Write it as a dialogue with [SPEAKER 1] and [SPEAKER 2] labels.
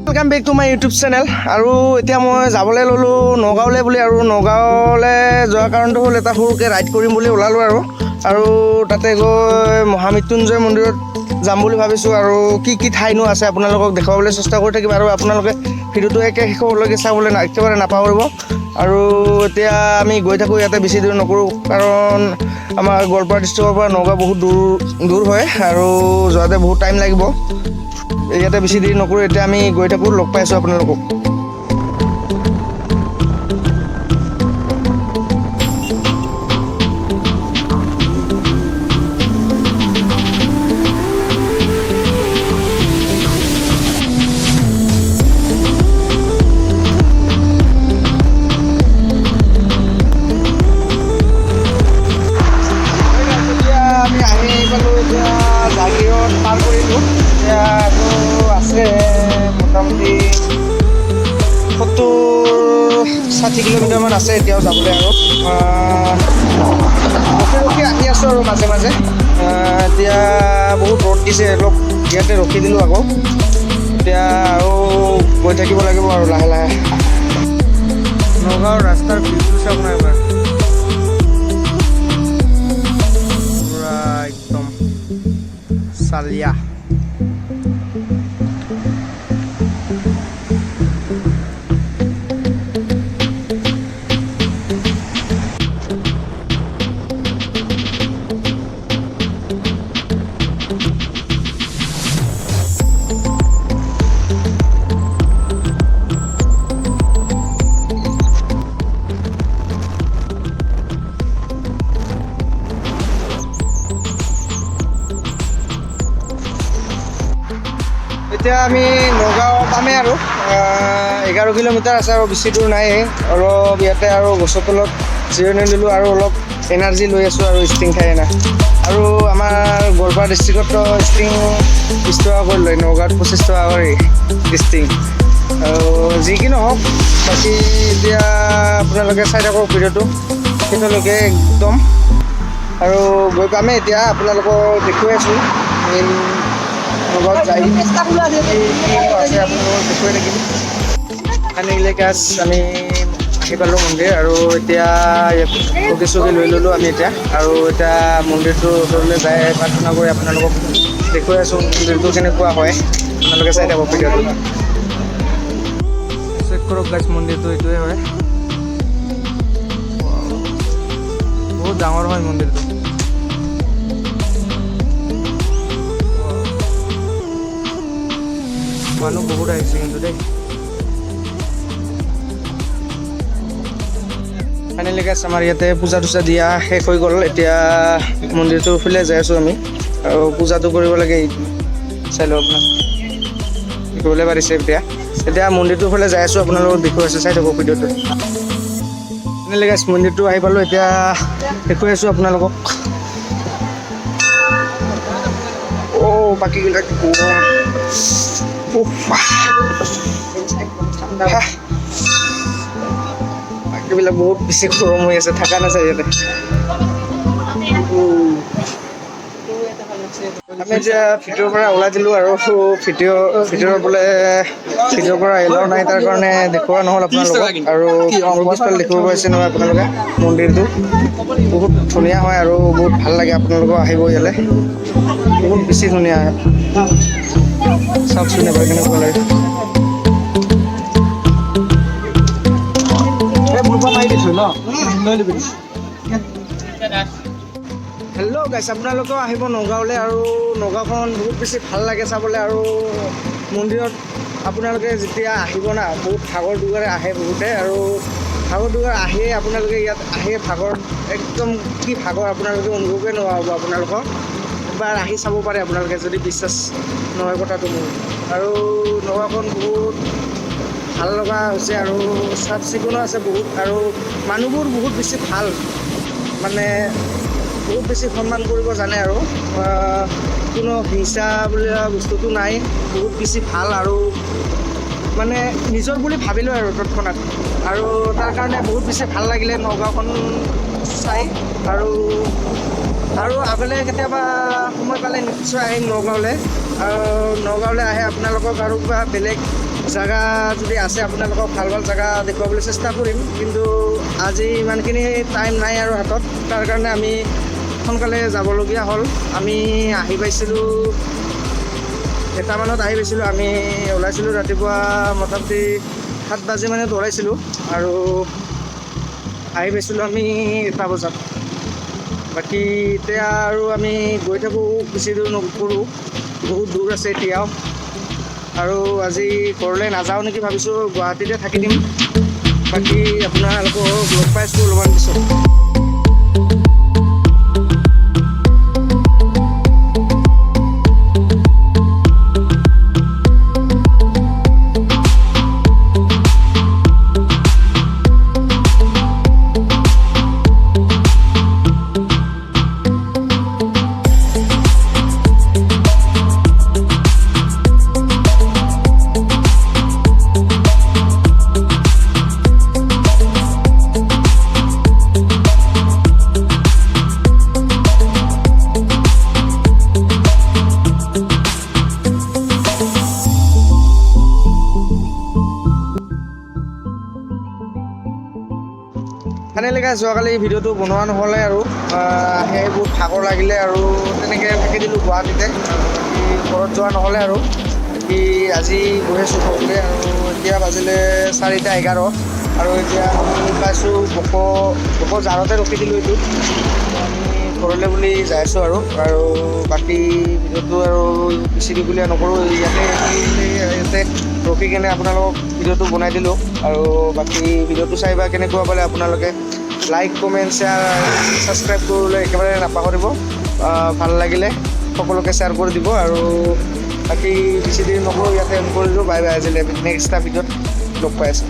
[SPEAKER 1] Welcome back to my YouTube channel. আৰু এতিয়া মই যাবলৈ ল'লোঁ নগাঁৱলৈ বুলি। আৰু নগাঁৱলৈ যোৱাৰ কাৰণটো হ'ল এটা সৰুকৈ ৰাইড কৰিম বুলি ওলালোঁ আৰু তাতে গৈ মহামৃত্যুঞ্জয় মন্দিৰত যাম বুলি ভাবিছোঁ। আৰু কি কি ঠাইনো আছে আপোনালোকক দেখুৱাবলৈ চেষ্টা কৰি থাকিম। আৰু আপোনালোকে ভিডিঅ'টো শেষলৈকে চাবলৈ একেবাৰে নাপাহৰিব। আৰু এতিয়া আমি গৈ থাকোঁ, ইয়াতে বেছি দূৰ নকৰোঁ কাৰণ আমাৰ গোৱালপাৰা ডিষ্ট্ৰিক্টৰ পৰা নগাঁও বহুত দূৰ হয় আৰু যোৱাতে বহুত টাইম লাগিব। ইয়াতে বেছি দেৰি নকৰোঁ, এতিয়া আমি গৈ থাকোঁ, লগ পাইছোঁ আপোনালোকক। আমি আহি পালোঁ, এতিয়া জাগিৰত পাৰ কৰিলোঁ। এতিয়া আকৌ আছে মোটামুটি 70-60 কিলোমিটাৰমান আছে এতিয়াও যাবলৈ। আৰু ৰখি আহি আছোঁ আৰু মাজে মাজে। এতিয়া বহুত ৰ'দ দিছে, অলপ ইয়াতে ৰখি দিলোঁ আকৌ। এতিয়া আৰু গৈ থাকিব লাগিব আৰু লাহে লাহে। নগাঁৱৰ ৰাস্তাৰ ভিউটো চাওক না এবাৰ, পুৰা একদম চালিয়া। এতিয়া আমি নগাঁও পামেই আৰু 11 কিলোমিটাৰ আছে আৰু বেছি দূৰ নাই। অলপ ইয়াতে আৰু গছৰ তলত জিৰণি ল'লোঁ আৰু অলপ এনাৰ্জি লৈ আছোঁ আৰু ষ্টিং খাই এনা। আৰু আমাৰ গোৱালপাৰা ডিষ্ট্ৰিক্টতো ষ্টিং 20 টকা কৰি লয়, নগাঁৱত 25 টকা কৰি ষ্টিং। আৰু যি কি নহওক, বাকী এতিয়া আপোনালোকে চাই থাকক ভিডিঅ'টো শেষলৈকে একদম। আৰু গৈ পামেই এতিয়া, আপোনালোকক দেখুৱাই আছোঁ নগাঁৱত যাই আছে আপোনালোকক দেখুৱাই থাকিম। আনিলেকে আমি আহি পালোঁ মন্দিৰ। আৰু এতিয়া চকী লৈ ল'লোঁ আমি এতিয়া। আৰু এতিয়া মন্দিৰটোৰ ওচৰলৈ যাই প্ৰাৰ্থনা কৰি আপোনালোকক দেখুৱাই আছোঁ মন্দিৰটো কেনেকুৱা হয়। আপোনালোকে চাই থাকক ভিডিঅ'টো। চেক কৰক গাইছ, মন্দিৰটো এইটোৱে হয়। বহুত ডাঙৰ হয় মন্দিৰটো। মানুহ বহুত আহিছে কিন্তু দেই। ফাইনেলি গাইছ আমাৰ ইয়াতে পূজা টুজা দিয়া শেষ হৈ গ'ল। এতিয়া মন্দিৰটোৰ ফালে যাই আছোঁ আমি, আৰু পূজাটো কৰিব লাগে। চাই লওক আপোনাক দেখিবলৈ পাৰিছে। এতিয়া মন্দিৰটোৰ ফালে যাই আছোঁ, আপোনালোকক দেখুৱাইছোঁ, চাই থাকক ভিডিঅ'টো। ফাইনেলি গাইছ মন্দিৰটো আহি পালোঁ, এতিয়া দেখুৱাই আছোঁ আপোনালোকক। বাকীবিলাক বাকীবিলাক বহুত বেছি গৰম হৈ আছে, থকা নাযায় ইয়াতে। আমি এতিয়া ভিতৰৰ পৰা ওলাই দিলোঁ আৰু ভিতৰৰ বোলে ভিতৰৰ পৰা এলাও নাই, তাৰ কাৰণে দেখুওৱা নহ'ল আপোনালোকক। আৰু মোৰ পিছফালে দেখিব পাইছে নহয় আপোনালোকে, মন্দিৰটো বহুত ধুনীয়া হয় আৰু বহুত ভাল লাগে। আপোনালোকক আহিব ইয়ালৈ, বহুত বেছি ধুনীয়া হয়। চাওকচোন এবাৰ কেনেকুৱা লাগে। হেল্ল' গাইছ, আপোনালোকেও আহিব নগাঁৱলৈ। আৰু নগাঁওখন বহুত বেছি ভাল লাগে চাবলৈ। আৰু মন্দিৰত আপোনালোকে যেতিয়া আহিব না, বহুত ভাগৰ দুগাৰে আহে বহুতে। আৰু ভাগৰ দুগাৰ আহে, আপোনালোকে ইয়াত আহে ভাগৰ একদম কি ভাগৰ আপোনালোকে অনুভৱেই নহ'ব। আপোনালোকক এবাৰ আহি চাব পাৰে আপোনালোকে, যদি বিশ্বাস নহয় কথাটো মোৰ। আৰু নগাঁওখন বহুত ভাল লগা হৈছে আৰু চাফ চিকুণো আছে বহুত। আৰু মানুহবোৰ বহুত বেছি ভাল, মানে বহুত বেছি সন্মান কৰিব জানে। আৰু কোনো হিংসা বোলা বস্তুটো নাই, বহুত বেছি ভাল। আৰু মানে নিজৰ বুলি ভাবিলোঁ আৰু তৎক্ষণাত। আৰু তাৰ কাৰণে বহুত বেছি ভাল লাগিলে নগাঁওখন চাই। আৰু আগলৈ কেতিয়াবা সময় পালে নিশ্চয় আহিম নগাঁৱলৈ। আৰু নগাঁৱলৈ আহে আপোনালোকক আৰু কিবা বেলেগ জাগা যদি আছে আপোনালোকক ভাল ভাল জাগা দেখুৱাবলৈ চেষ্টা কৰিম, কিন্তু আজি ইমানখিনি টাইম নাই আৰু হাতত, তাৰ কাৰণে আমি সোনকালে যাবলগীয়া হ'ল। আমি আহি পাইছিলোঁ 1টা মানত আহি পাইছিলোঁ। আমি ওলাইছিলোঁ ৰাতিপুৱা মোটামুটি 7 বাজি মানত ওলাইছিলোঁ আৰু আহি পাইছিলোঁ আমি 1টা বজাত। বাকী এতিয়া আৰু আমি গৈ থাকোঁ, বেছি দূৰ নকৰোঁ, বহুত দূৰ আছে এতিয়াও। আৰু আজি ঘৰলৈ নাযাওঁ নেকি ভাবিছোঁ, গুৱাহাটীতে থাকি দিম। বাকী আপোনালোকক লগ পাইছোঁ অলপমান পিছত। ফাইনেলি যোৱাকালি ভিডিঅ'টো বনোৱা নহ'লে আৰু সেই বহুত ভাগৰ লাগিলে আৰু তেনেকৈ থাকি দিলোঁ গুৱাহাটীতে। ঘৰত যোৱা নহ'লে আৰু আজি গৈ আছোঁ ঘৰলৈ। আৰু এতিয়া বাজিলে 4:11 আৰু এতিয়া আমি পাইছোঁ বকো জাৰতে ৰখি দিলোঁ। এইটোত আমি ঘৰলৈ বুলি যাই আছোঁ আৰু বাকী ভিডিঅ'টো আৰু বেছি দীঘলীয়া নকৰোঁ, ইয়াতে ৰখি কেনে আপোনালোকক ভিডিঅ'টো বনাই দিলোঁ। আৰু বাকী ভিডিঅ'টো চাই বা কেনেকুৱা পালে আপোনালোকে লাইক, কমেণ্ট, শ্বেয়াৰ, ছাবস্ক্ৰাইব কৰিবলৈ একেবাৰে নাপাহৰিব। ভাল লাগিলে সকলোকে শ্বেয়াৰ কৰি দিব। আৰু বাকী বেছি দেৰি নকৰোঁ, ইয়াতে এণ্ড কৰিলোঁ। Bye bye. আজিলৈ নেক্সট এটা ভিডিঅ'ত লগ পাই আছোঁ।